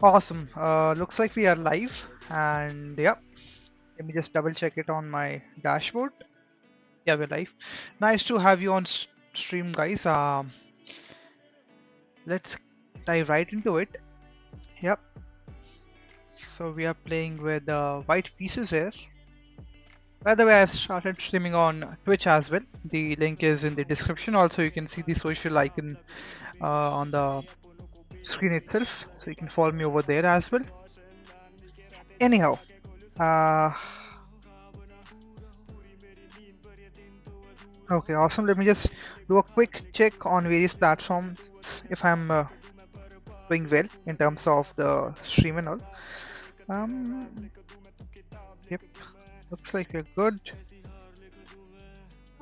Awesome. Looks like we are live, and yeah, let me just double check it on my dashboard. Yeah, we're live. Nice to have you on stream, guys. Let's dive right into it. Yep. So we are playing with white pieces here. By the way, I've started streaming on Twitch as well. The link is in the description. Also, you can see the social icon on the screen itself, so you can follow me over there as well. Anyhow, uh, okay, awesome. Let me just do a quick check on various platforms if I'm doing well in terms of the stream and all. Um, yep, looks like we're good.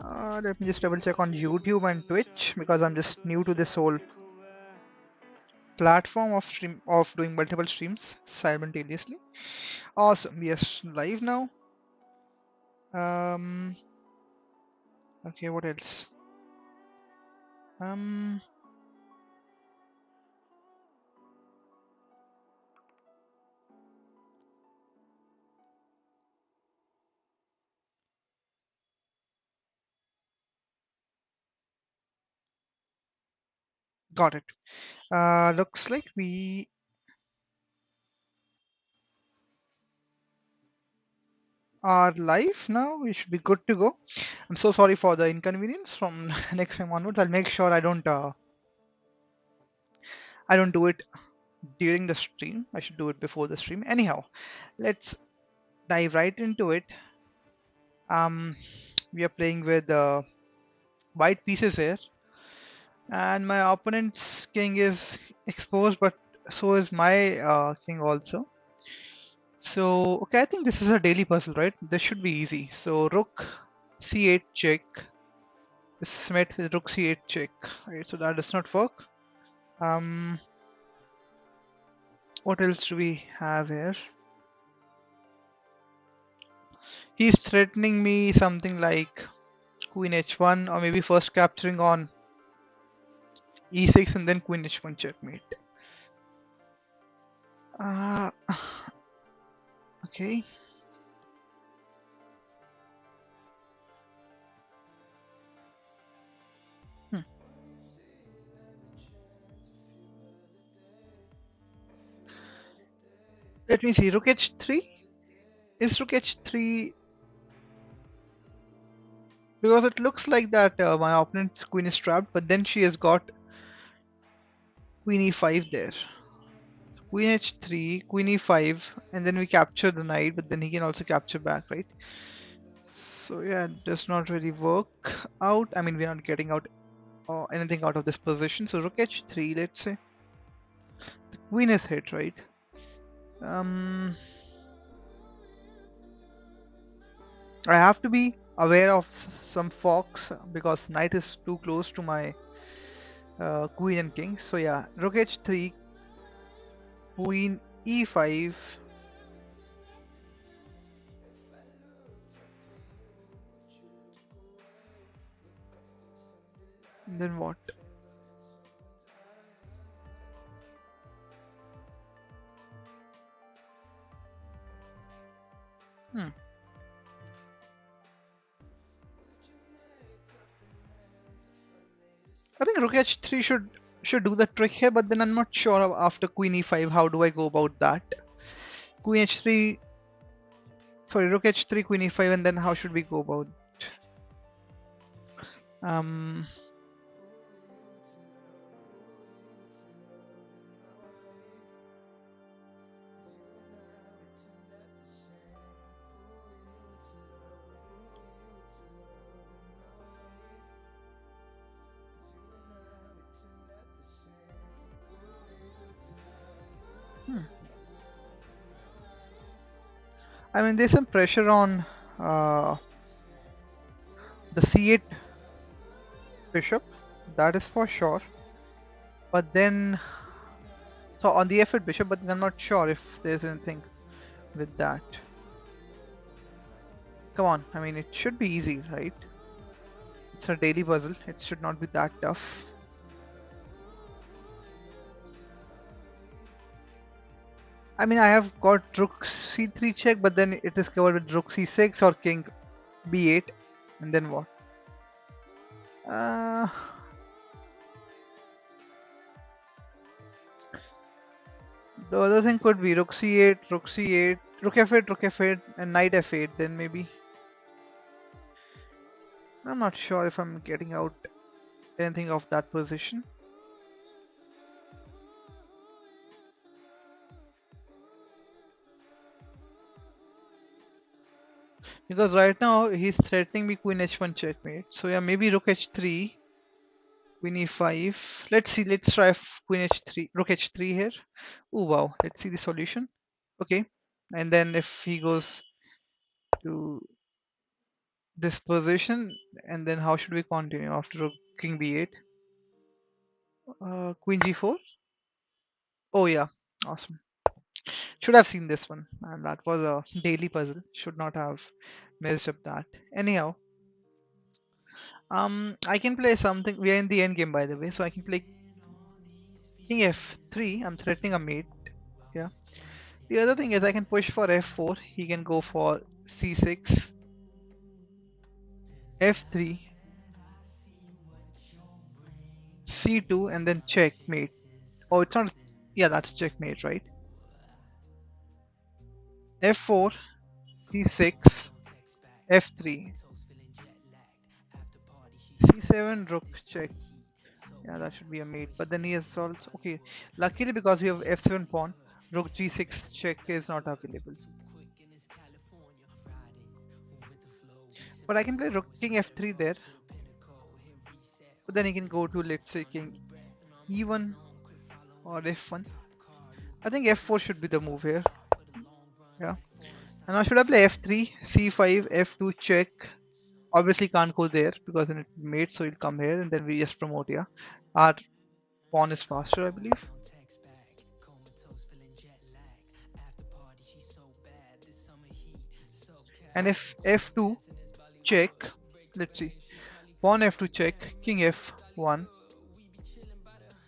Let me just double check on YouTube and Twitch because I'm just new to this whole platform of doing multiple streams simultaneously. Awesome. Yes, live now. Um, okay, what else? Um, got it. Looks like we are live now. We should be good to go. I'm so sorry for the inconvenience. From next time onwards, I'll make sure I don't do it during the stream. I should do it before the stream. Anyhow, let's dive right into it. We are playing with white pieces here, and my opponent's king is exposed, but so is my king also. So okay, I think this is a daily puzzle, right? This should be easy. So rook c8 check. This is met with rook c8 check. Right, so that does not work. What else do we have here? He's threatening me something like queen h1, or maybe first capturing on e6 and then queen h1 checkmate. Uh, okay. Let me see. Rook h3? Is rook h3? Because it looks like that my opponent's queen is trapped, but then she has got queen e5 there. So queen h3, queen e5, and then we capture the knight, but then he can also capture back, right? So yeah, it does not really work out. I mean, we're not getting out anything out of this position. So rook h3, let's say. The queen is hit, right? I have to be aware of some fox because knight is too close to my queen and king. So yeah, rook h3, queen e5. Then what? I think rook h3 should do the trick here, but then I'm not sure after queen e5 how do I go about that. Queen h3, sorry, rook h3, queen e5, and then how should we go about? Um, I mean, there's some pressure on the c8 bishop, that is for sure. But then, so on the f8 bishop, but I'm not sure if there's anything with that. Come on, I mean, it should be easy, right? It's a daily puzzle. It should not be that tough. I mean, I have got rook c3 check, but then it is covered with rook c6 or king b8, and then what? Uh, the other thing could be rook c8, rook c8, rook f8, rook f8, and knight f8. Then maybe I'm not sure if I'm getting out anything of that position. Because right now he's threatening me queen h1 checkmate. So yeah, maybe rook h3, queen e5. Let's see, let's try queen h3, rook h3 here. Oh wow, let's see the solution. Okay, and then if he goes to this position, and then how should we continue after rook king b8? Queen g4. Oh yeah, awesome. Should have seen this one, and that was a daily puzzle. Should not have messed up that. Anyhow, I can play something. We are in the end game, by the way, so I can play king f3. I'm threatening a mate. Yeah. The other thing is I can push for f4. He can go for c6, f3, c2, and then checkmate. Oh, it's not. Yeah, that's checkmate, right? f4, c6, f3, c7, rook check. Yeah, that should be a mate. But then he has also okay. Luckily, because we have f7 pawn, rook g6 check is not available. But I can play rook king f3 there. But then he can go to, let's say, king e1 or f1. I think f4 should be the move here. Yeah. And now should I play f3, c5, f2 check? Obviously can't go there because then it mate, so it'll come here and then we just promote. Yeah. Our pawn is faster, I believe. And if f2 check, let's see, pawn f2 check, king f1,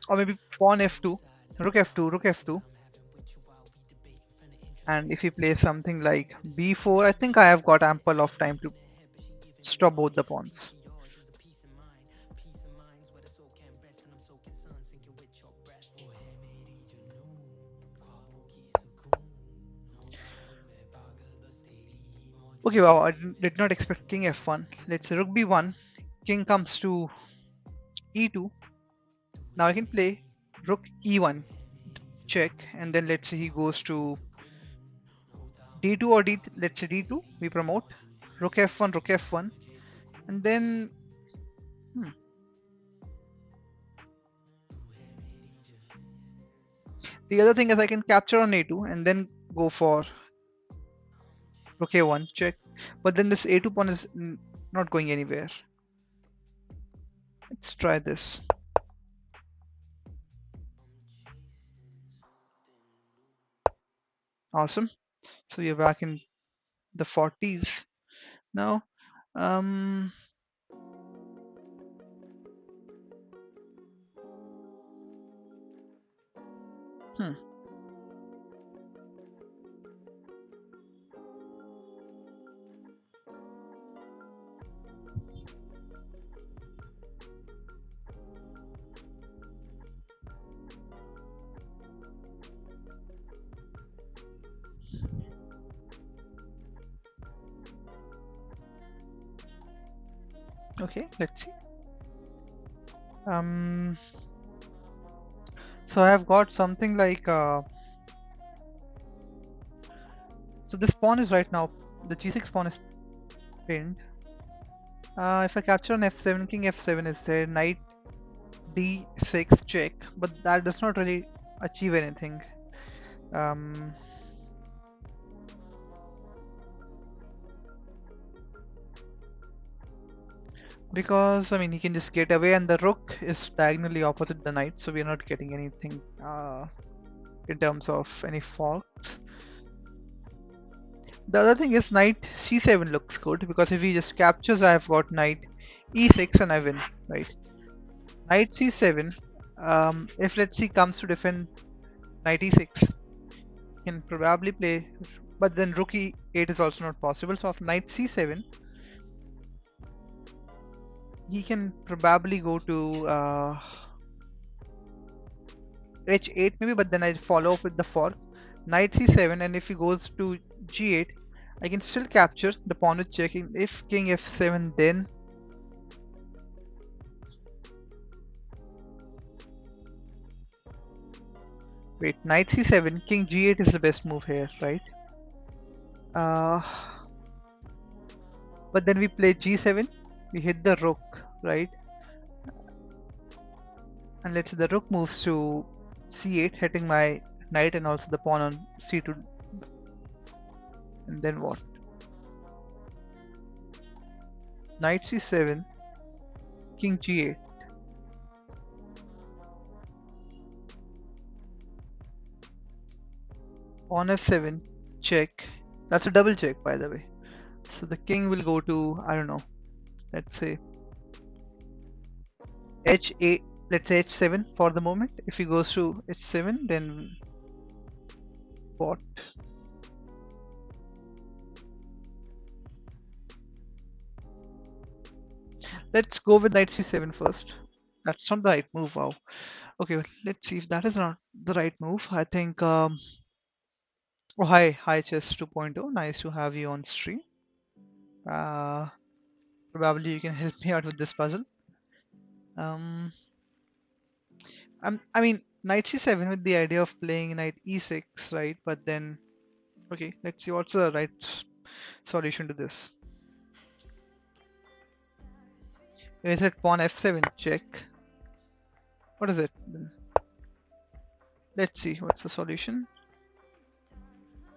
or maybe pawn f2, rook f2, rook f2. And if he plays something like b4, I think I have got ample of time to stop both the pawns. Okay, wow, I did not expect king f1. Let's say rook b1, king comes to e2. Now I can play rook e1 check, and then let's say he goes to d2 or d, let's say d2, we promote rook f1, and then the other thing is I can capture on a2 and then go for rook a1 check, but then this a2 pawn is not going anywhere. Let's try this. Awesome. So you're back in the 40s now. Um, hmm. Okay, let's see. So I have got something like so this pawn is right now, the g6 pawn is pinned. If I capture on f7, king f7 is there, knight d6 check, but that does not really achieve anything. Um, because I mean he can just get away, and the rook is diagonally opposite the knight, so we're not getting anything in terms of any forks. The other thing is knight c7 looks good, because if he just captures, I've got knight e6 and I win, right? Knight c7. If let's see comes to defend knight e6, can probably play, but then rook e8 is also not possible. So after knight c7, he can probably go to h8 maybe, but then I follow up with the fork knight c7, and if he goes to g8, I can still capture the pawn with checking. If king f7, then wait, knight c7, king g8 is the best move here, right? Uh, but then we play g7, we hit the rook, right? And let's say the rook moves to c8, hitting my knight and also the pawn on c2. And then what? Knight c7, king g8. Pawn f7, check. That's a double check, by the way. So the king will go to, I don't know, let's say h8, let's say h7 for the moment. If he goes to h7, then what? Let's go with knight c7 first. That's not the right move. Wow. Okay, well, let's see if that is not the right move. I think. Oh, hi Chess 2.0. Nice to have you on stream. Probably you can help me out with this puzzle. I mean, knight c7 with the idea of playing knight e6, right? But then, okay, let's see what's the right solution to this. Is it pawn f7 check? What is it? Let's see what's the solution.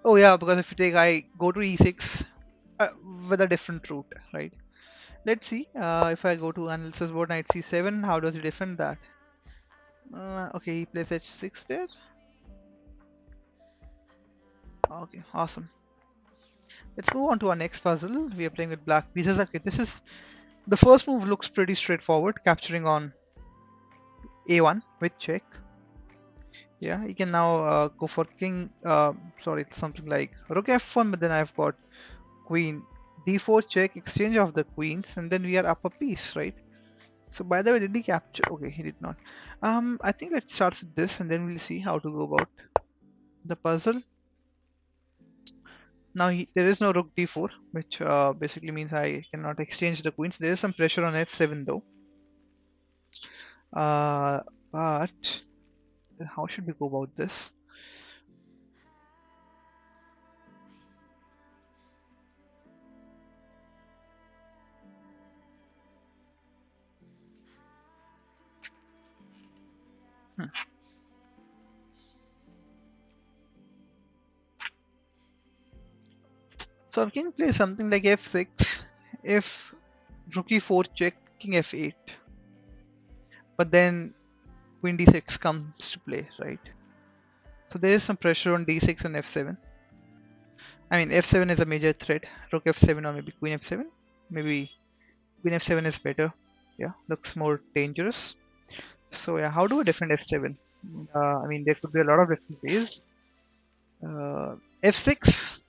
Oh yeah, because if you take, I go to e6 with a different route, right? Let's see if I go to analysis board knight c7, how does he defend that? Okay, he plays h6 there. Okay, awesome. Let's move on to our next puzzle. We are playing with black pieces. Okay, this is the first move, looks pretty straightforward, capturing on a1 with check. Yeah, you can now go for king, sorry, something like rook f1, but then I've got queen d4 check, exchange of the queens, and then we are up a piece, right? So by the way, did he capture? Okay, he did not. I think let's start with this, and then we'll see how to go about the puzzle. Now there is no rook d4, which basically means I cannot exchange the queens. There is some pressure on f7 though. But how should we go about this? So I can play something like f6 if rook e4 check, king f8, but then queen d6 comes to play, right? So there is some pressure on d6 and f7. I mean, f7 is a major threat. Rook f7 or maybe queen f7. Maybe queen f7 is better. Yeah, looks more dangerous. So yeah, how do we defend f7? I mean, there could be a lot of different ways. F6,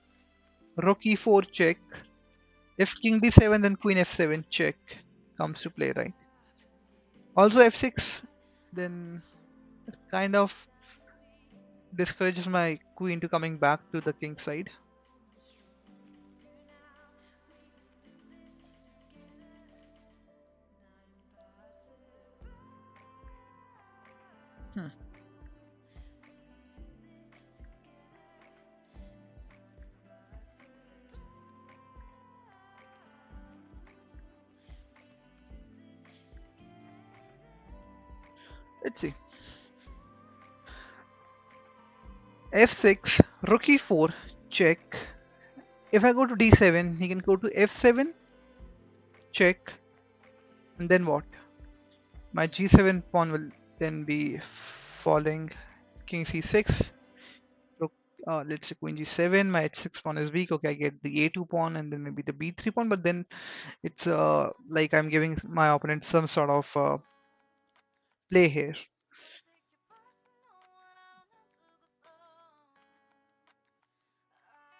rook e4 check. If king d7, then queen f7 check comes to play, right? Also f6, then it kind of discourages my queen to coming back to the king side. Let's see. F6, rook e4, check. If I go to d7, he can go to f7, check. And then what? My g7 pawn will then be falling. King c6. Rook, let's say queen g7. My h6 pawn is weak. Okay, I get the a2 pawn and then maybe the b3 pawn. But then it's like I'm giving my opponent some sort of play here.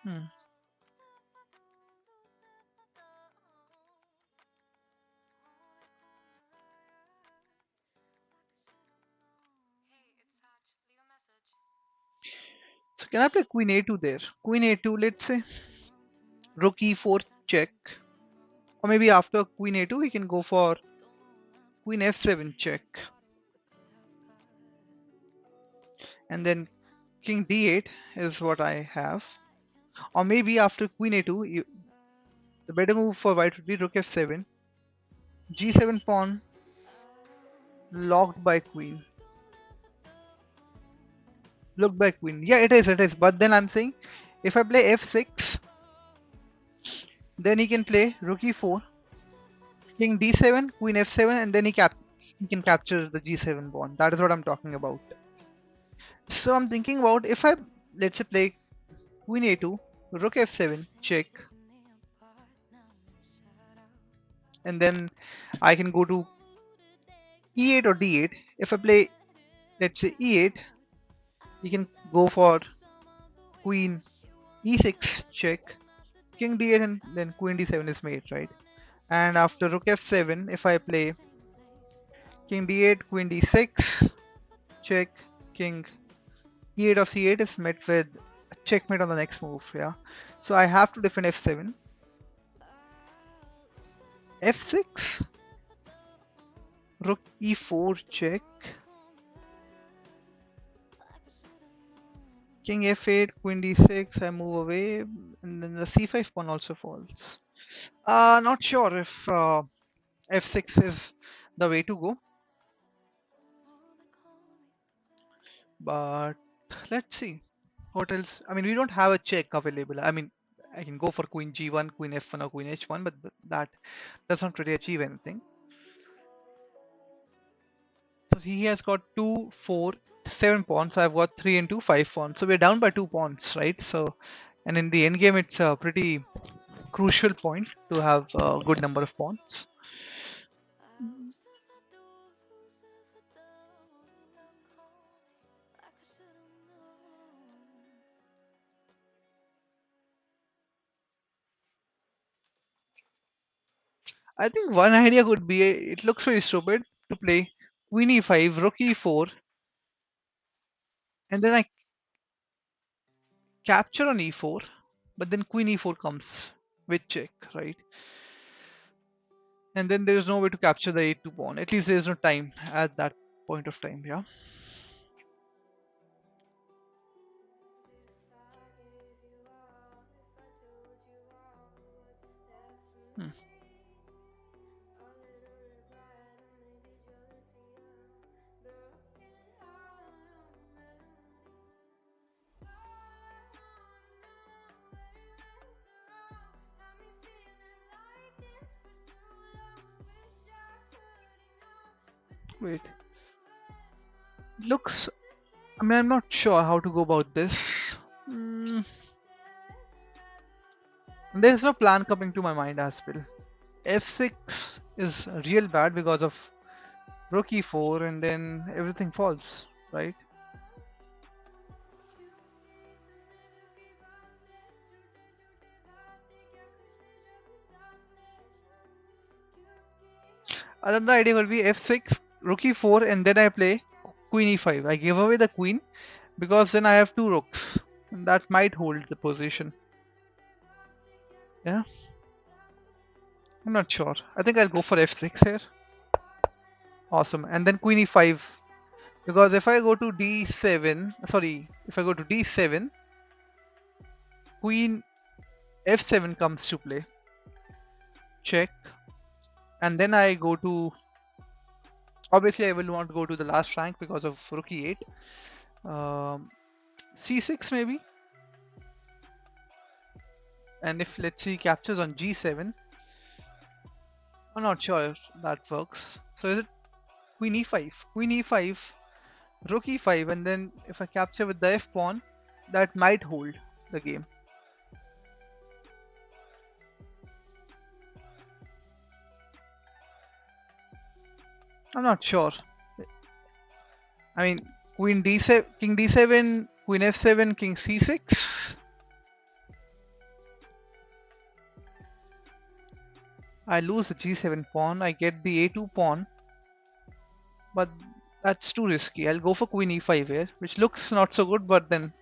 Hmm. So can I play queen a2 there? Queen a2, let's say. Rook e4 check. Or maybe after queen a2 we can go for queen f7 check. And then king d8 is what I have. Or maybe after queen a2, the better move for white would be rook f7. g7 pawn locked by queen. Looked by queen. Yeah, it is. But then I'm saying if I play f6, then he can play rook e4, king d7, queen f7, and then he can capture the g7 pawn. That is what I'm talking about. So I'm thinking about if I, let's say, play queen a2, rook f7 check, and then I can go to e8 or d8. If I play, let's say, e8, you can go for queen e6 check, king d8, and then queen d7 is made, right? And after rook f7, if I play king d8, queen d6 check, king e8 of c8 is met with a checkmate on the next move. Yeah, so I have to defend f7, f6, rook e4 check, king f8, queen d6, I move away, and then the c5 pawn also falls. Not sure if f6 is the way to go, but let's see what else. I mean, we don't have a check available. I mean, I can go for queen g1, queen f1, or queen h1, but that does not really achieve anything. So he has got 2, 4, 7 pawns. So I've got 3 and 2, 5 pawns. So we're down by 2 pawns, right? So, and in the end game, it's a pretty crucial point to have a good number of pawns. I think one idea could be, it looks very stupid to play queen e5, rook e4, and then I capture on e4, but then queen e4 comes with check, right? And then there is no way to capture the a2 pawn. At least there is no time at that point of time, yeah. Hmm. Wait, looks. I mean, I'm not sure how to go about this. There's no plan coming to my mind as well. f6 is real bad because of rook e4 and then everything falls, right? Another idea will be f6, rook e4, and then I play queen e5. I give away the queen because then I have 2 rooks. And that might hold the position. Yeah, I'm not sure. I think I'll go for f6 here. Awesome. And then queen e5. Because if I go to d7, sorry, if I go to d7, queen f7 comes to play. Check. And then I go to, obviously I will want to go to the last rank because of rook e8. c6 maybe. And if let's see captures on g7, I'm not sure if that works. So is it queen e5, queen e5, rook e5, and then if I capture with the f pawn, that might hold the game. I'm not sure. I mean, queen d7, king d7, queen f7, king c6. I lose the g7 pawn. I get the a2 pawn, but that's too risky. I'll go for queen e5 here, which looks not so good, but then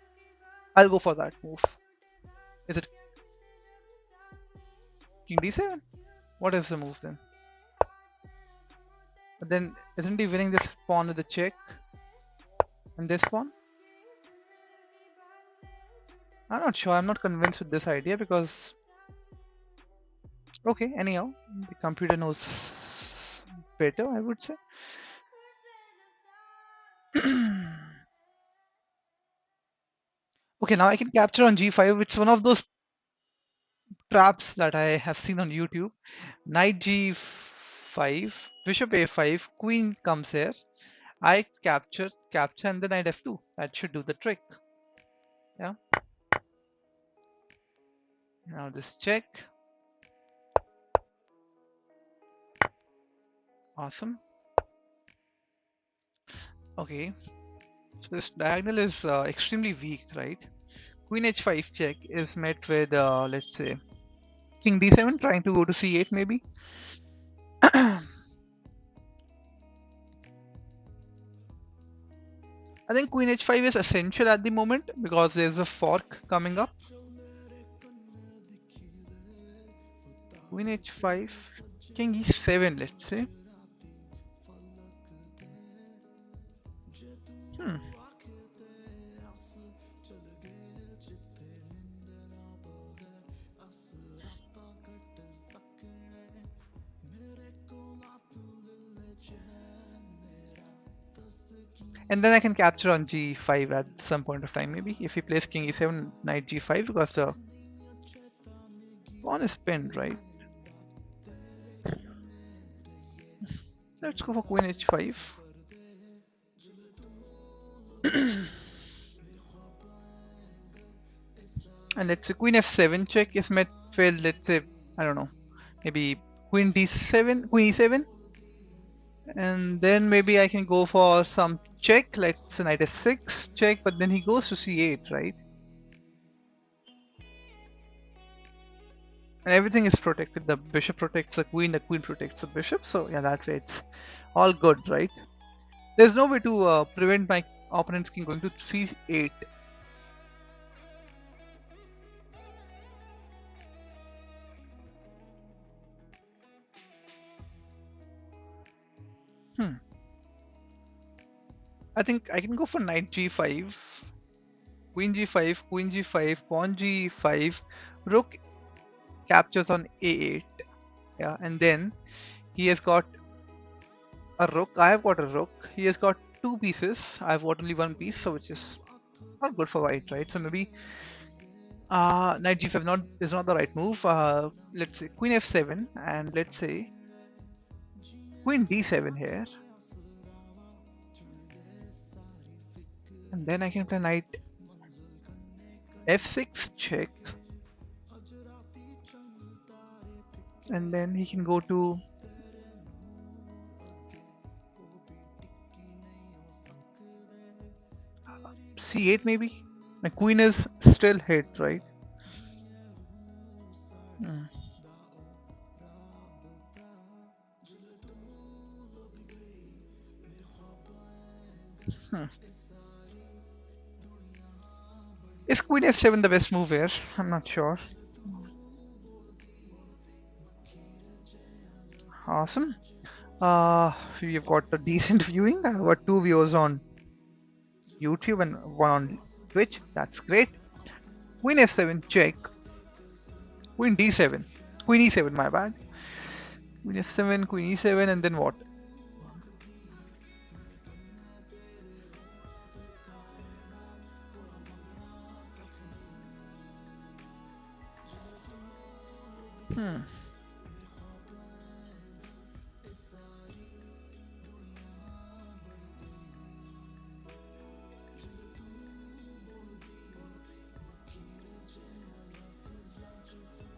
I'll go for that move. Is it king d7? What is the move then? But then isn't he winning this pawn with the check and this pawn? I'm not sure. I'm not convinced with this idea because okay, anyhow, the computer knows better, I would say. Okay, now I can capture on g5. It's one of those traps that I have seen on YouTube. Knight g5, bishop a5, queen comes here. I capture, and then knight f2. That should do the trick. Yeah. Now this check. Awesome. Okay. So this diagonal is extremely weak, right? Queen h5 check is met with, let's say, king d7 trying to go to c8 maybe. I think queen h5 is essential at the moment because there's a fork coming up. Queen h5, king e7, let's say. Hmm. And then I can capture on g5 at some point of time, maybe if he plays king e7, knight g5, because the pawn is pinned, right? Let's go for queen h5. And let's say queen f7 check is met with, let's say, I don't know, maybe queen d7, queen e7. And then maybe I can go for some check, let's say knight f6 check, but then he goes to c8, right? And everything is protected. The bishop protects the queen protects the bishop. So yeah, that way it's all good, right? There's no way to prevent my opponent's king going to c8. Hmm. I think I can go for knight g5, queen g5, queen g5, pawn g5, rook captures on a8. Yeah, and then he has got a rook. I have got a rook. He has got two pieces. I have got only one piece, so which is not good for white, right? So maybe knight g5 is not the right move. Let's say queen f7, and let's say queen d7 here, and then I can play knight f6 check, and then he can go to c8 maybe. My queen is still hit, right? Hmm. Hmm. Is queen f7 the best move here? I'm not sure. Awesome. We've got a decent viewing. I've got two viewers on YouTube and one on Twitch. That's great. Queen f7 check. Queen d7. Queen e7, my bad. Queen f7, queen e7, and then what? Hmm.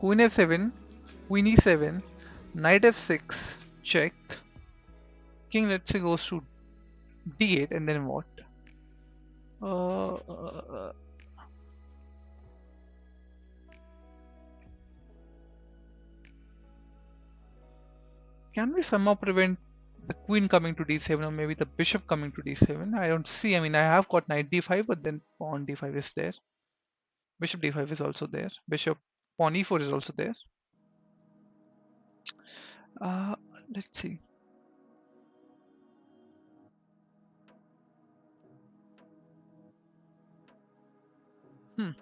Queen f7, Queen e7, Knight f6, check. King, let's say, goes to d8, and then what? Uh, uh, can we somehow prevent the queen coming to d7, or maybe the bishop coming to d7? I don't see. I mean, I have got knight d5, but then pawn d5 is there. Bishop d5 is also there. Bishop pawn e4 is also there. Uh, let's see. Hmm.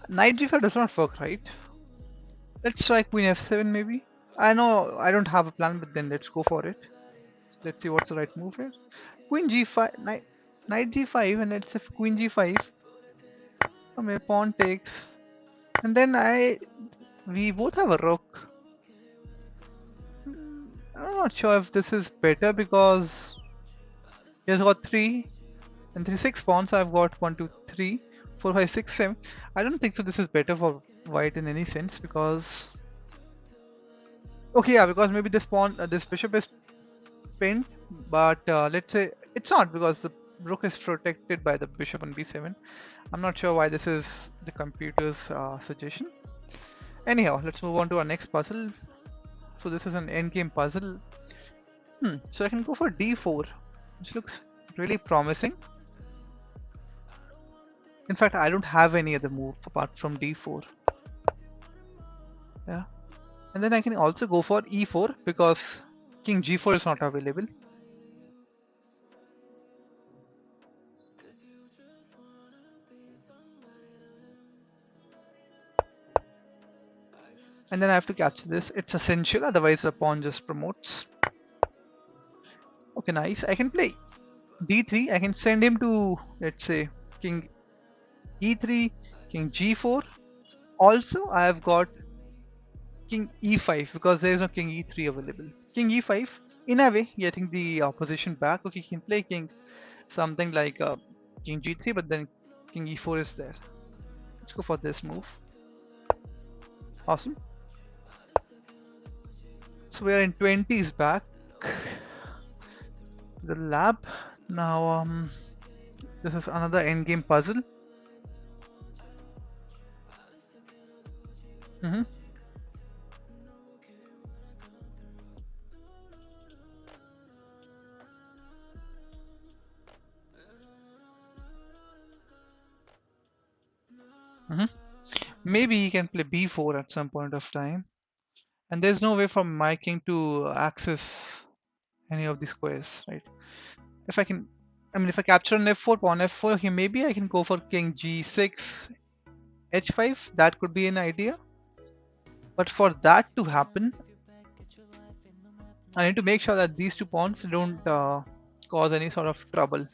Knight g5 does not work, right? Let's try queen f7 maybe. I know I don't have a plan, but then let's go for it. Let's see what's the right move here. Queen g5, knight g5, and let's say queen g5. My pawn takes, and then we both have a rook. I'm not sure if this is better because he has got 3 and 3 6 pawns. So I've got 1 2 3 4 5 6 7. I don't think so. This is better for white in any sense because okay, yeah, because maybe this pawn, this bishop is pinned, but let's say it's not because the rook is protected by the bishop on b7. I'm not sure why this is the computer's suggestion. Anyhow, let's move on to our next puzzle. So this is an endgame puzzle. So I can go for d4, which looks really promising. In fact, I don't have any other move apart from d4. Yeah, and then I can also go for e4 because king g4 is not available. And then I have to capture this. It's essential, otherwise the pawn just promotes. Okay, nice. I can play d3. I can send him to, let's say, king e3, king g4. Also, I have got king e5 because there is no king e3 available. King e5, in a way, getting the opposition back. Okay, he can play king something like king g3, but then king e4 is there. Let's go for this move. Awesome. So we are in 20s back. The lab. Now, this is another endgame puzzle. Maybe he can play b4 at some point of time. And there's no way for my king to access any of these squares, right? If I can, I mean, if I capture an f4, pawn f4, here maybe I can go for king g6, h5. That could be an idea. But for that to happen, I need to make sure that these two pawns don't cause any sort of trouble.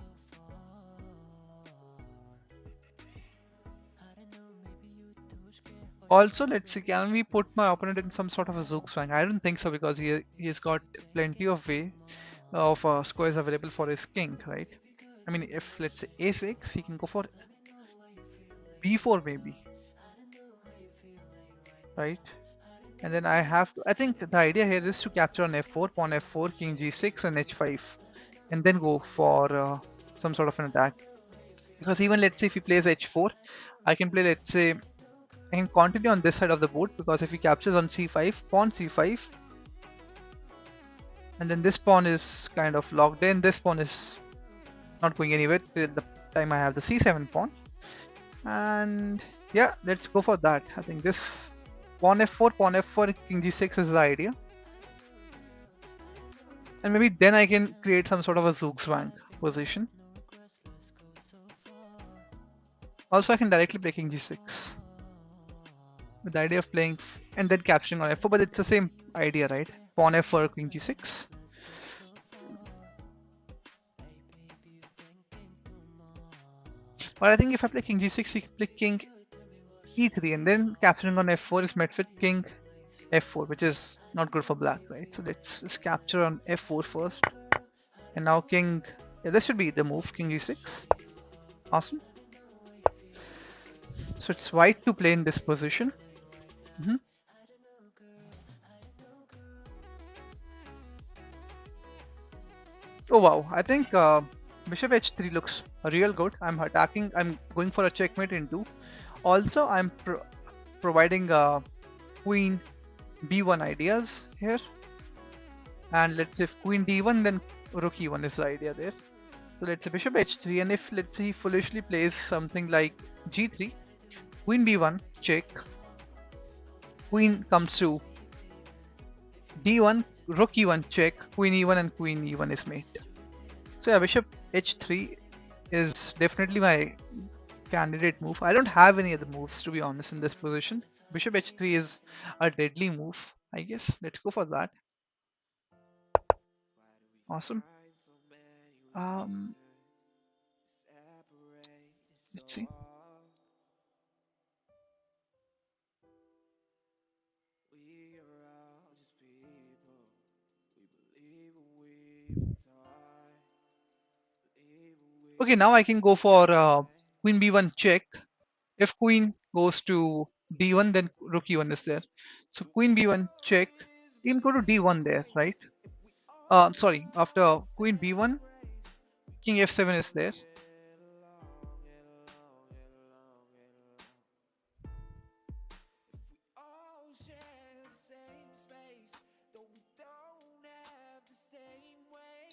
Also, let's see, can we put my opponent in some sort of a zugzwang? I don't think so because he's got plenty of way of squares available for his king, right? I mean, if let's say a6, he can go for b4 maybe, right? And then I have to, I think the idea here is to capture on f4, pawn f4, king g6 and h5, and then go for some sort of an attack. Because even let's say if he plays h4, I can play, let's say, I can continue on this side of the board because if he captures on c5, pawn c5, and then this pawn is kind of locked in, this pawn is not going anywhere till the time I have the c7 pawn. And yeah, let's go for that. I think this pawn f4, king g6 is the idea. And maybe then I can create some sort of a zugzwang position. Also, I can directly play king g6 with the idea of playing and then capturing on f4, but it's the same idea, right? Pawn f4, king g6. But I think if I play king g6, he can play king e3, and then capturing on f4 is met with king f4, which is not good for black, right? So let's just capture on f4 first, and now king. Yeah, this should be the move, king g6. Awesome. So it's white to play in this position. Mhm. Oh wow, I think bishop h3 looks real good. I'm attacking. I'm going for a checkmate into. Also, I'm providing queen b1 ideas here, and let's say if queen d1, then rook e1 is the idea there. So let's say bishop h3, and if let's say he foolishly plays something like g3, queen b1 check, queen comes to d1, rook e1 check, queen e1, and queen e1 is mate. So yeah, bishop h3 is definitely my candidate move. I don't have any other moves to be honest in this position. Bishop h3 is a deadly move, I guess. Let's go for that. Awesome. Um, let's see. Okay, now I can go for queen b1 check. If queen goes to d1, then rook e1 is there. So queen b1 check. You can go to d1 there, right? Sorry, after queen b1, king f7 is there.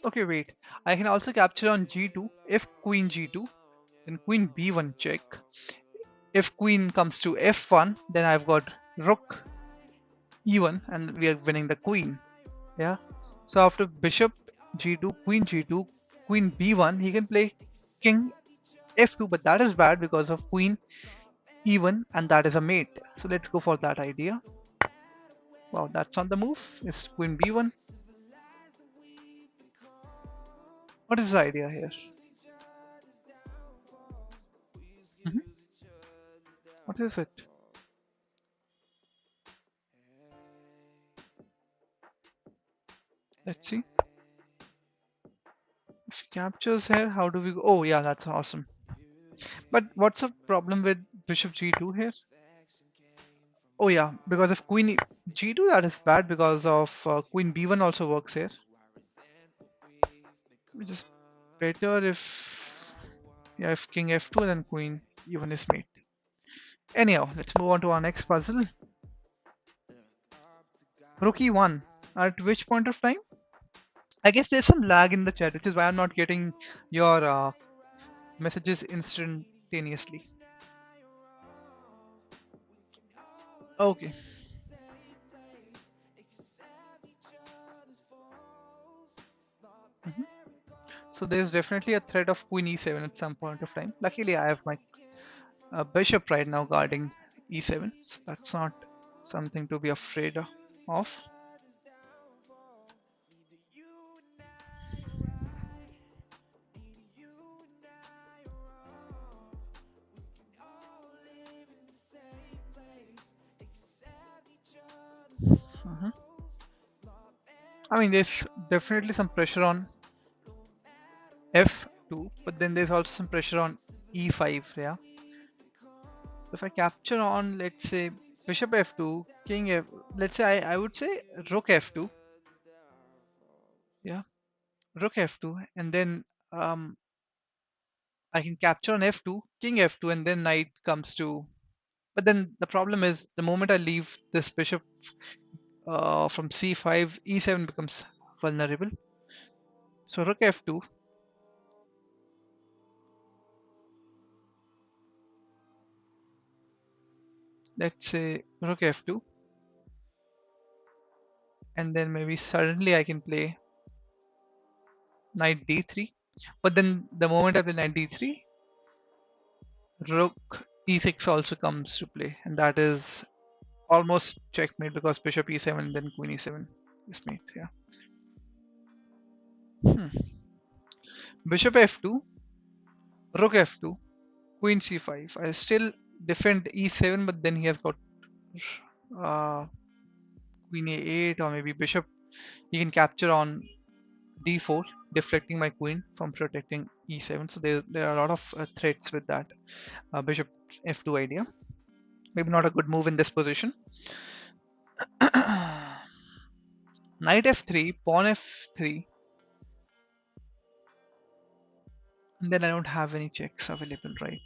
Okay, wait. I can also capture on g2. If queen g2, then queen b1 check. If queen comes to f1, then I've got rook e1, and we are winning the queen. Yeah. So after bishop g2, queen b1, he can play king f2, but that is bad because of queen e1, and that is a mate. So let's go for that idea. Wow, that's on the move. It's queen b1. What is the idea here? Mhm. What is it? Let's see. If he captures here, how do we go? Oh yeah, that's awesome. But what's the problem with bishop g2 here? Oh yeah, because of queen g2, that is bad because of queen b1 also works here. Which is better if, yeah, if king f2 then queen e1 is mate. Anyhow, let's move on to our next puzzle. Rook e1. At which point of time? I guess there's some lag in the chat, which is why I'm not getting your messages instantaneously. Okay. Mhm. So there's definitely a threat of queen e7 at some point of time. Luckily, I have my bishop right now guarding e7, so that's not something to be afraid of. Mhm. I mean, there's definitely some pressure on f2, but then there's also some pressure on e5. Yeah. So if I capture on, let's say, bishop f2, king f, let's say I would say rook f2. Yeah, rook f2, and then I can capture on f2, king f2, and then knight comes to. But then the problem is the moment I leave this bishop from c5, e7 becomes vulnerable. So rook f2. Let's say rook f2, and then maybe suddenly I can play knight d3. But then the moment I play knight d3, rook e6 also comes to play, and that is almost checkmate because bishop e7 then queen e7 is mate. Yeah. Hmm. Bishop f2, rook f2, Queen c5. I still defend e7, but then he has got uh, queen a8, or maybe bishop. He can capture on d4, deflecting my queen from protecting e7. So there are a lot of threats with that bishop f2 idea. Maybe not a good move in this position. Knight f3, pawn f3, and then I don't have any checks available, right?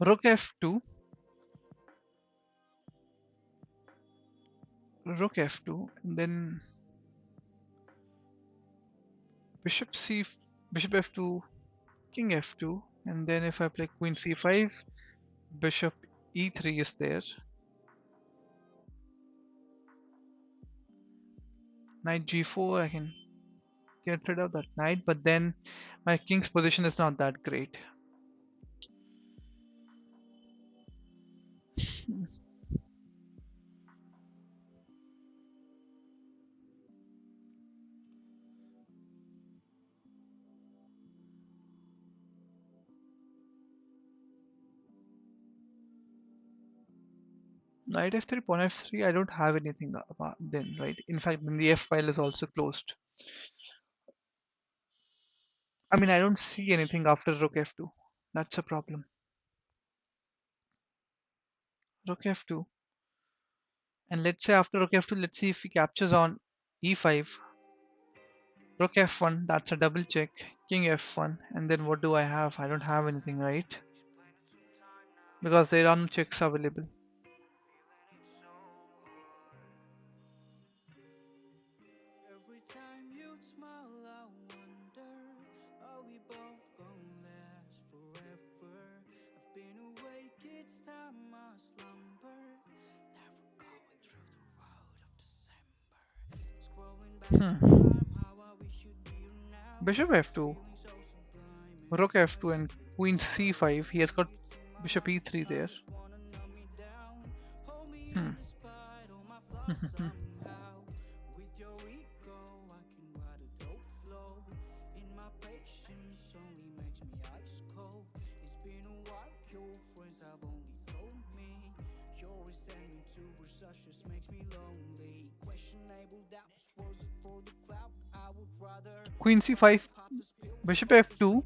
Rook f2, rook f2, and then bishop c, bishop f2, king f2, and then if I play queen c5, bishop e3 is there. Knight g4, I can get rid of that knight, but then my king's position is not that great. Knight f3, pawn f3, I don't have anything about then, right? In fact, then the f file is also closed. I mean, I don't see anything after rook f2. That's a problem. Rook f2. And let's say after rook f2, let's see if he captures on e5. Rook f1, that's a double check. King f1. And then what do I have? I don't have anything, right? Because there are no checks available. Bishop f2, rook f2, and queen c5. He has got bishop e3 there. Queen c5, bishop f2.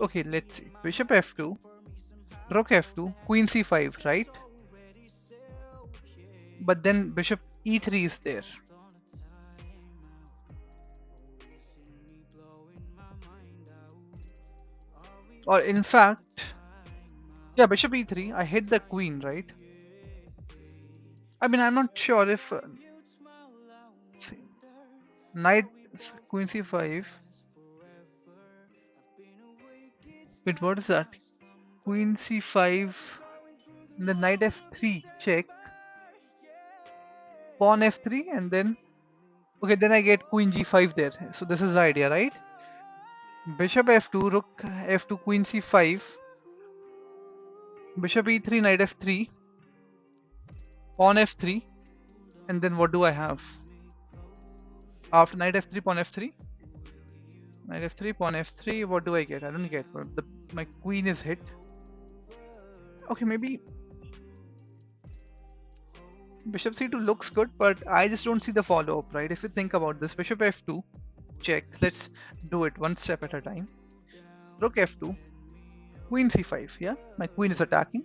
Okay, let's see. Bishop f2, rook f2, queen c5, right? But then bishop e3 is there. Or in fact, yeah, bishop e3, I hit the queen, right? I mean, I'm not sure if see, knight queen c5. Wait, what is that? Queen c5, and then knight f3 check, pawn f3, and then okay, then I get queen g5 there. So this is the idea, right? Bishop f2, rook f2, queen c5, bishop e3, knight f3, pawn f3, and then what do I have? After knight f3, pawn f3, knight f3, pawn f3, what do I get? I don't get. My queen is hit. Okay, maybe bishop c2 looks good, but I just don't see the follow-up, right? If you think about this, bishop f2, check. Let's do it one step at a time. Rook f2, queen c5. Yeah, my queen is attacking.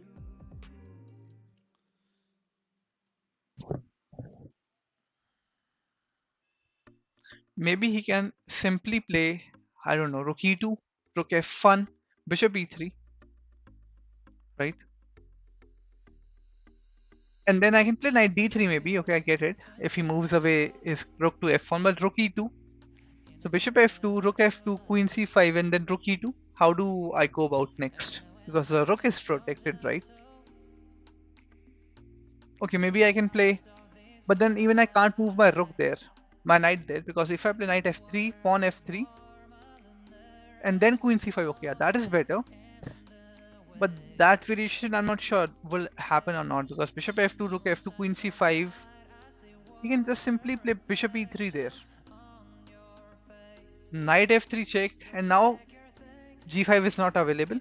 Maybe he can simply play, I don't know, rook e2, rook f1, bishop e3, right? And then I can play knight d3 maybe. Okay, I get it. If he moves away his rook to f1, but rook e2. So bishop f2, rook f2, queen c5, and then rook e2. How do I go about next? Because the rook is protected, right? Okay, maybe I can play, but then even I can't move my rook there, my knight there, because if I play knight f3, pawn f3, and then queen c5, okay, yeah, that is better. But that variation I'm not sure will happen or not, because bishop f2, rook f2, queen c5, he can just simply play bishop e3 there. Knight f3 check, and now g5 is not available.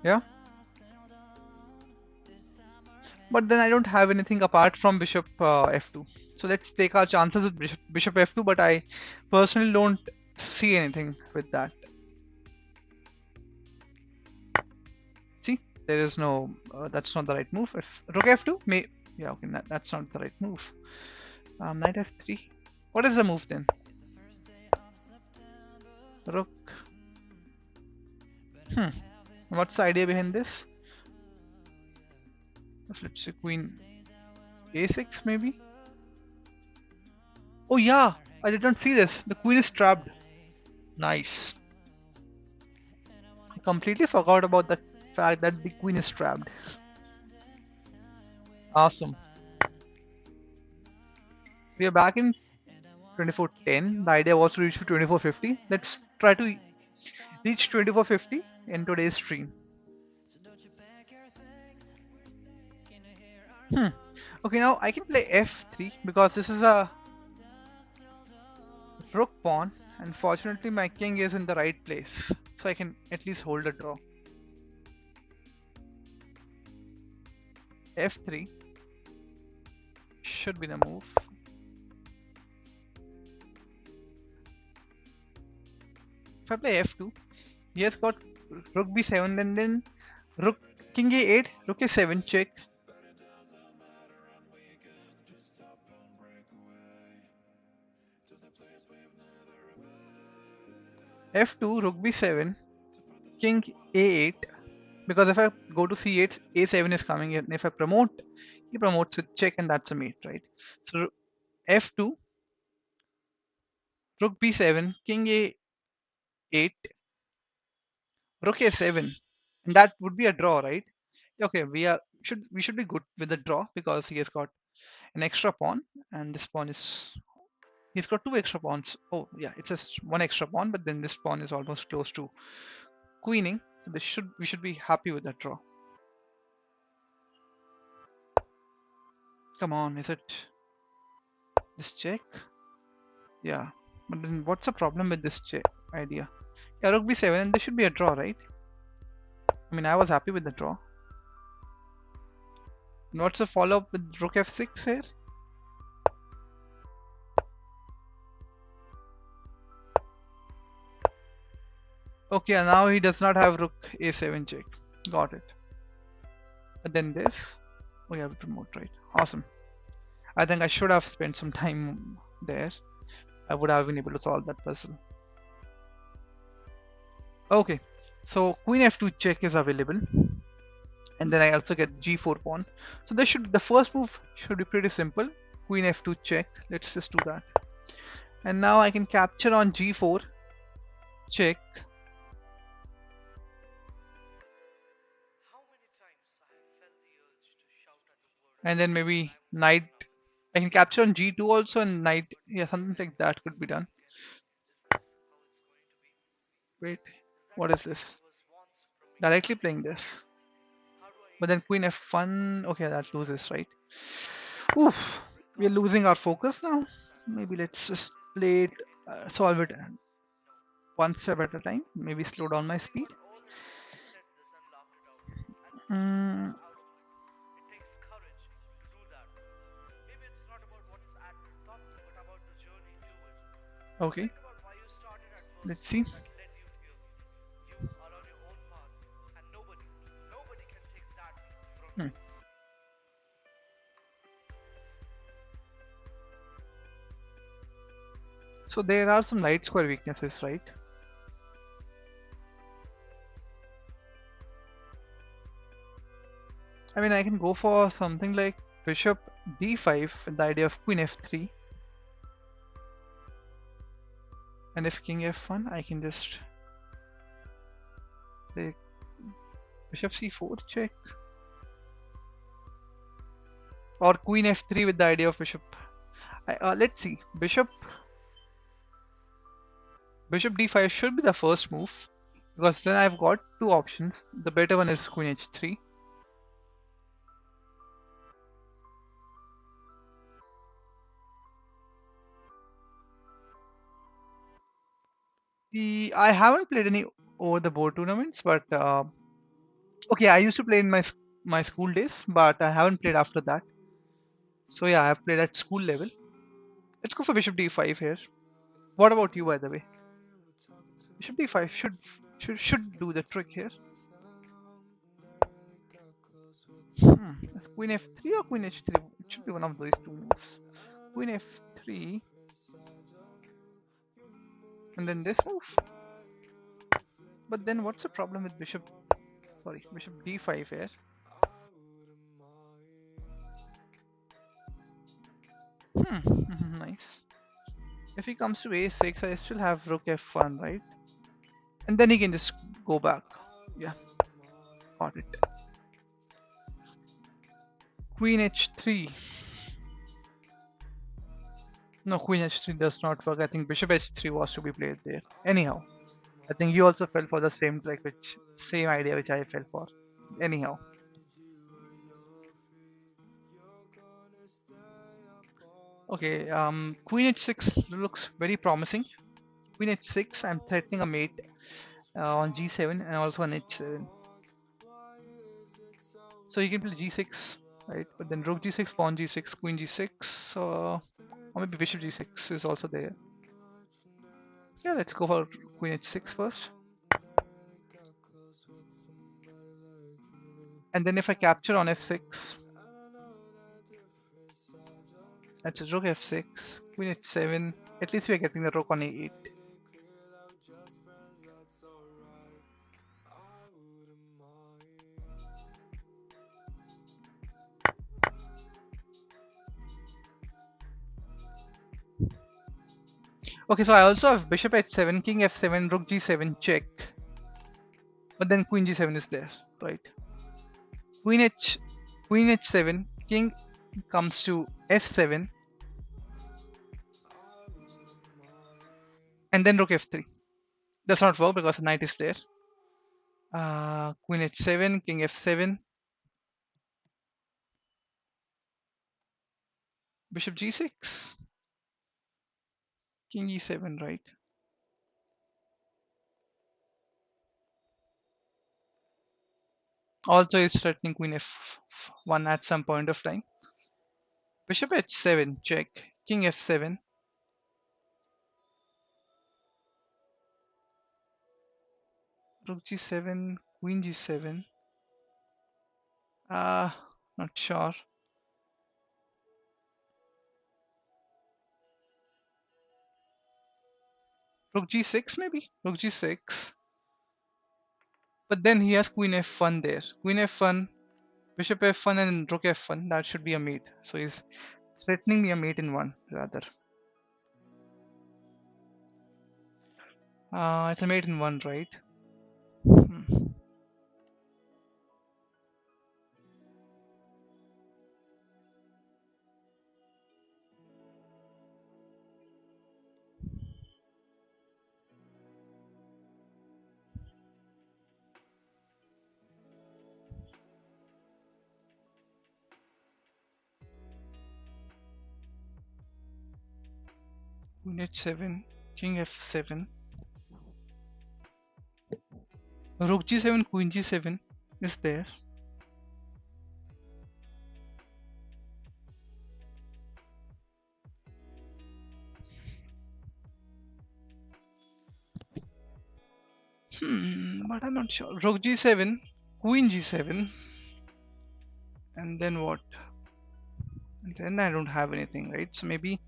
Yeah. But then I don't have anything apart from bishop f2. So let's take our chances with bishop f2, but I personally don't see anything with that. See, there is no, that's not the right move. If rook f2, yeah, okay, that's not the right move. Knight f3. What is the move then? Rook. What's the idea behind this? Let's say queen a6 maybe. Oh yeah, I did not see this. The queen is trapped. Nice. I completely forgot about the fact that the queen is trapped. Awesome. We are back in 2410. The idea was to reach to 2450. Let's try to reach 2450 in today's stream. Okay, now I can play f3 because this is a rook pawn, and fortunately my king is in the right place, so I can at least hold a draw. f3 should be the move. If I play f2, he has got rook b7, and then rook king a8, rook a7 check. f2, rook b7, king a8, because if I go to c8, a7 is coming in. If I promote, he promotes with check, and that's a mate, right? So f2, rook b7, king a8, rook a7, and that would be a draw, right? Okay, we should be good with the draw because he has got an extra pawn, and this pawn is, he's got two extra pawns. Oh yeah, it's just one extra pawn, but then this pawn is almost close to queening. So we should be happy with that draw. Come on, is it this check? Yeah, but then what's the problem with this check idea? Yeah, rook b7, and this should be a draw, right? I mean, I was happy with the draw. And what's the follow-up with rook f6 here? Okay, now he does not have rook a7 check. Got it. But then this, we have to promote, right? Awesome. I think I should have spent some time there. I would have been able to solve that puzzle. Okay, so queen f2 check is available, and then I also get g4 pawn. So the first move should be pretty simple. Queen f2 check. Let's just do that. And now I can capture on g4 check. And then maybe knight. I can capture on g2 also, and knight. Yeah, something like that could be done. Wait, what is this? Directly playing this. But then queen f1. Okay, that loses, right? Oof, we're losing our focus now. Maybe let's just play it, solve it one step at a time. Maybe slow down my speed. Mm, okay, let's see. Hmm. So there are some light square weaknesses, right? I mean, I can go for something like bishop d5 with the idea of queen f3. And if king f1, I can just play bishop c4 check. Or queen f3 with the idea of bishop. Let's see. Bishop Bishop d5 should be the first move because then I've got two options. The better one is queen h3. I haven't played any over the board tournaments, but okay, I used to play in my school days, but I haven't played after that. So yeah, I've played at school level. Let's go for bishop d5 here. What about you, by the way? Bishop d5 should do the trick here. It's queen f3 or queen h3? It should be one of those two moves. Queen f3, and then this move. But then what's the problem with bishop? Sorry, bishop d5 here. Nice. If he comes to a6, I still have rook f1, right? And then he can just go back. Yeah, got it. Queen h3. No, queen h3 does not work. I think bishop h3 was to be played there. Anyhow, I think you also fell for the same trick, same idea which I fell for. Anyhow. Okay, queen h6 looks very promising. Queen h6, I'm threatening a mate on g7 and also on h7. So you can play g6, right? But then rook g6, pawn g6, queen g6, or maybe bishop g6 is also there. Yeah, let's go for queen h6 first. And then if I capture on f6, that's rook f6, queen h7. At least we are getting the rook on a8. Okay, so I also have bishop h7, king f7, rook g7 check. But then queen g7 is there, right? Queen h7, king comes to f7, and then rook f3. Does not work because the knight is there. Queen h7, king f7, bishop g6, king e7, right? Also, is threatening queen f1 at some point of time. Bishop h7, check, king f7, rook g7, queen g7. Not sure. Rook g6 maybe? Rook g6. But then he has queen f1 there. Queen f1, bishop f1 and rook f1. That should be a mate. So he's threatening me a mate in one rather. It's a mate in one, right? Hmm. Queen h7, king f7, rook g7, queen g7 is there. But I'm not sure. Rook g7, queen g7, and then what? And then I don't have anything, right? So maybe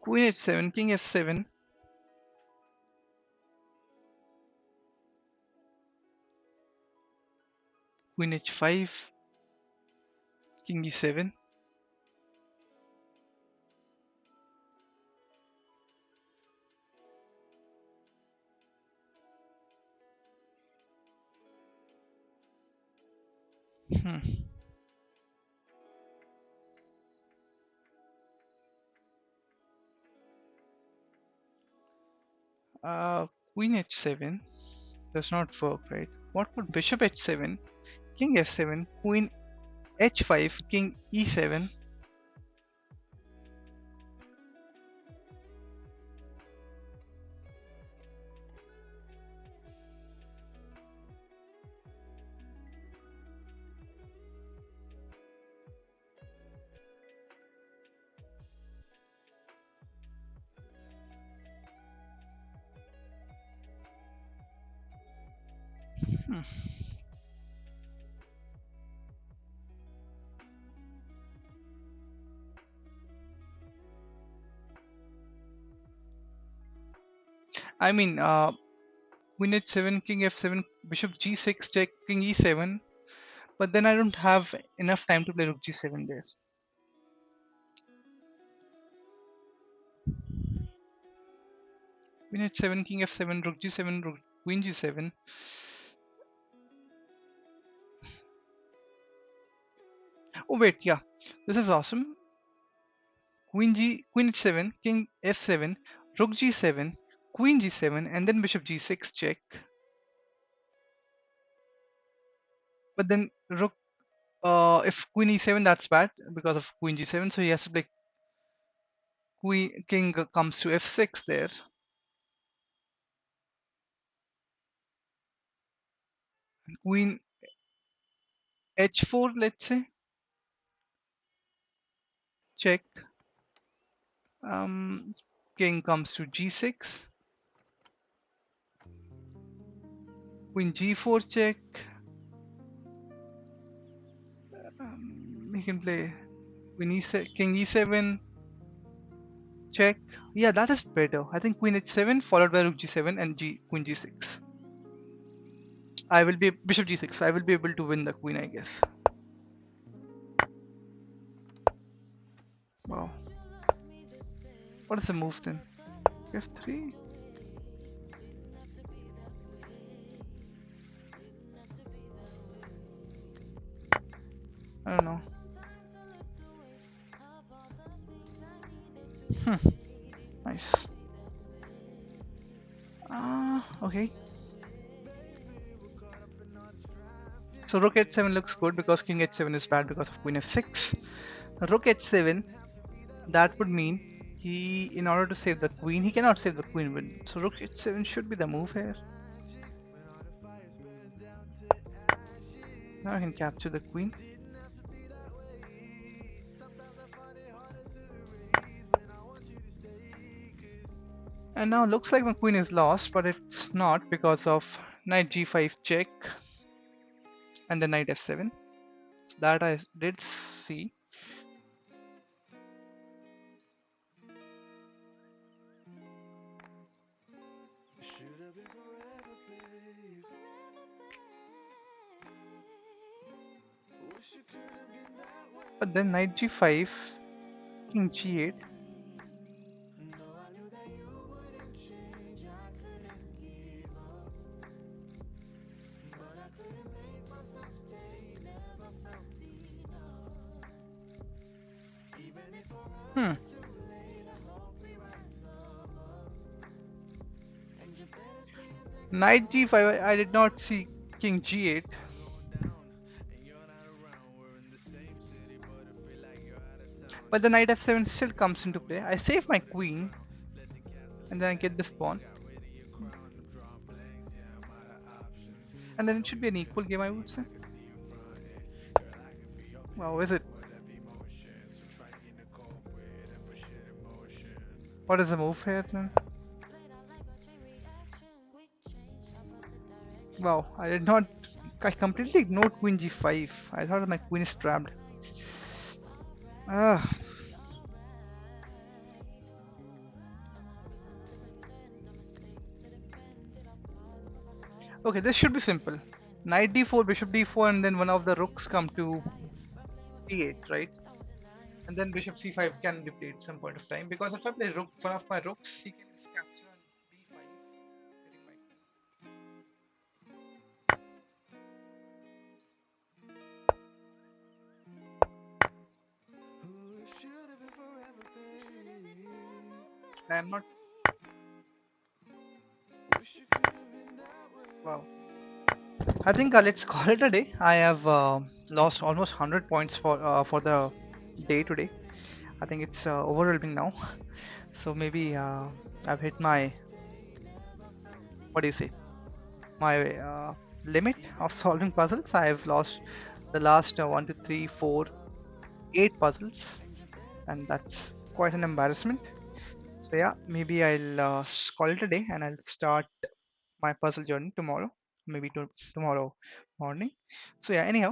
queen h7, king f7, queen h5, king e7. Hmm. Queen h7 does not work, right? What would bishop h7, king s7, queen h5, king e7? Hmm. I mean, queen h7, king f7, bishop g6, check, king e7. But then I don't have enough time to play rook g7 there. Queen h7, king f7, rook g7, rook, queen g7. Oh wait, yeah, this is awesome. Queen h7, king f7, rook g7, queen g7, and then bishop g6 check. But then rook, if queen e7, that's bad because of queen g7. So he has to play queen, king comes to f6 there. Queen h4, let's say, check. Um, king comes to g6. Queen g4 check. He can play queen e7, king e7 check. Yeah, that is better. I think queen h7 followed by rook g7 and queen g6. I will be bishop g6. I will be able to win the queen, I guess. Wow. What is the move then? f3. I don't know. Hmm. Nice. Okay. So rook h7 looks good because king h7 is bad because of queen f6. Rook h7, that would mean in order to save the queen, he cannot save the queen. So rook h7 should be the move here. Now I can capture the queen. And now looks like my queen is lost, but it's not because of knight g5 check and then knight f7. So that I did see. But then knight g5, king g8. Hmm. Knight g5, I did not see king g8. But the knight f7 still comes into play. I save my queen and then I get this pawn. And then it should be an equal game, I would say. Wow, is it? What is the move here then? Wow, I did not. I completely ignored queen g5. I thought my queen is trapped. Ah. Okay, this should be simple. Knight d4, bishop d4, and then one of the rooks come to d8, right? And then bishop c5 can be played some point of time because if I play rook, one of my rooks, he can just capture on b5, getting my I am not. Wow. I think let's call it a day. I have lost almost 100 points for the day today. I think it's overwhelming now. So maybe I've hit my, what do you say, my limit of solving puzzles. I have lost the last 8 puzzles, and that's quite an embarrassment. So yeah, maybe I'll call it a day, and I'll start my puzzle journey tomorrow, maybe tomorrow morning. So yeah, anyhow,